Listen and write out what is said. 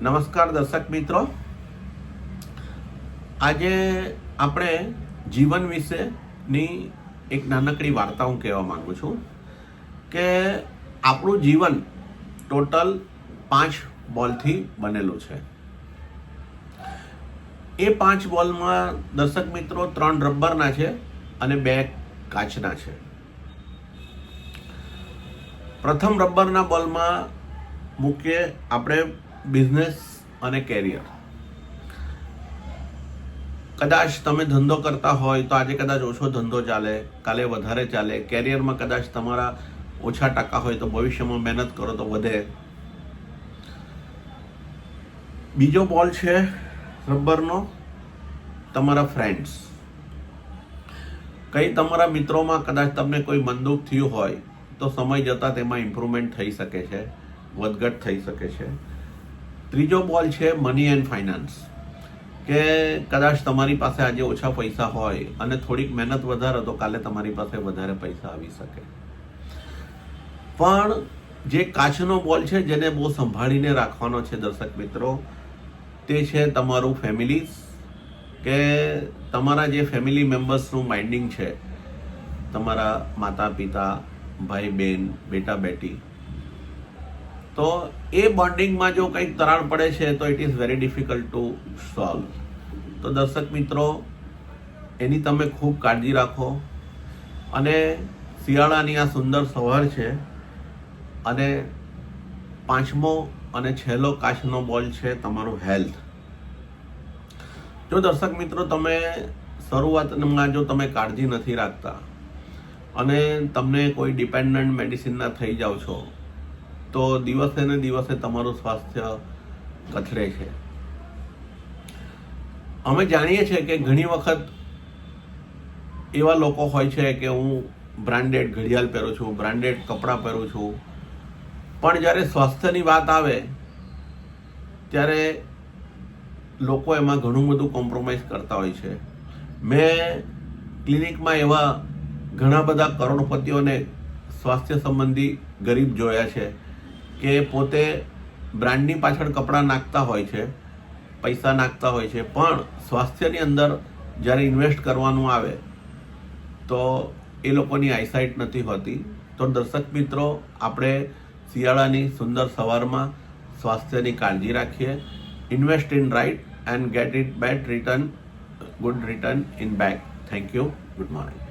નમસ્કાર દર્શક મિત્રો, આજે આપણે જીવન વિશેની એક નાનકડી વાર્તા હું કહેવા માંગુ છું કે આપણું જીવન ટોટલ 5 બોલથી બનેલું છે. એ 5 બોલમાં દર્શક મિત્રો 3 રબરના છે અને 2 કાચના છે. પ્રથમ રબરના બોલમાં મૂકીએ આપણે બિઝનેસ અને કેરિયર. કદાચ તમે ધંધો કરતા હોય તો આજે કદાચ ઓછો ધંધો ચાલે, કાલે વધારે ચાલે. કેરિયરમાં કદાચ તમારા ઓછા ટકા હોય તો ભવિષ્યમાં મહેનત કરો તો વધે. બીજો બોલ છે રબરનો તમારા ફ્રેન્ડ્સ. કઈ તમારા મિત્રોમાં કદાચ તમને કોઈ મનદુખ થયું હોય તો સમય જતાં તેમાં ઇમ્પ્રુવમેન્ટ થઈ શકે છે, વધઘટ થઈ શકે છે. ત્રીજો બોલ છે મની એન્ડ ફાઇનાન્સ, કે કદાચ તમારી પાસે આજે ઓછા પૈસા હોય અને થોડીક મહેનત વધારે તો કાલે તમારી પાસે વધારે પૈસા આવી શકે. પણ જે કાચનો બોલ છે જેને બહુ સંભાળીને રાખવાનો છે દર્શક મિત્રો, તે છે તમારું ફેમિલીઝ, કે તમારા જે ફેમિલી મેમ્બર્સનું બાઇન્ડિંગ છે, તમારા માતા પિતા, ભાઈ બહેન, બેટા બેટી. તો એ બોન્ડિંગમાં જો કંઈક તરાડ પડે છે તો it is very difficult to solve. તો દર્શક મિત્રો, એની તમે ખૂબ કાળજી રાખો. અને શિયાળાની આ સુંદર સવાર છે અને 5મો અને છેલ્લો કાચનો બોલ છે તમારું હેલ્થ. જો દર્શક મિત્રો તમે શરૂઆતમાં જો તમે કાળજી નથી રાખતા અને તમને કોઈ ડિપેન્ડન્ટ મેડિસિનના થઈ જાઓ છો તો દિવસે ને દિવસે તમારું સ્વાસ્થ્ય કથળે છે. અમે જાણીએ છીએ કે ઘણી વખત એવા લોકો હોય છે કે હું બ્રાન્ડેડ ઘડિયાળ પહેરું છું, બ્રાન્ડેડ કપડાં પહેરું છું, પણ જ્યારે સ્વાસ્થ્યની વાત આવે ત્યારે લોકો એમાં ઘણું બધું કોમ્પ્રોમાઇઝ કરતા હોય છે. મેં ક્લિનિકમાં એવા ઘણા બધા કરોડપતિઓને સ્વાસ્થ્ય સંબંધી ગરીબ જોયા છે કે પોતે બ્રાન્ડની પાછળ કપડાં નાખતા હોય છે, પૈસા નાખતા હોય છે, પણ સ્વાસ્થ્યની અંદર જ્યારે ઇન્વેસ્ટ કરવાનું આવે તો એ લોકોની આઈસાઇટ નથી હોતી. તો દર્શક મિત્રો, આપણે શિયાળાની સુંદર સવારમાં સ્વાસ્થ્યની કાળજી રાખીએ. Invest in right and get it back return, good return in back. Thank you. Good morning.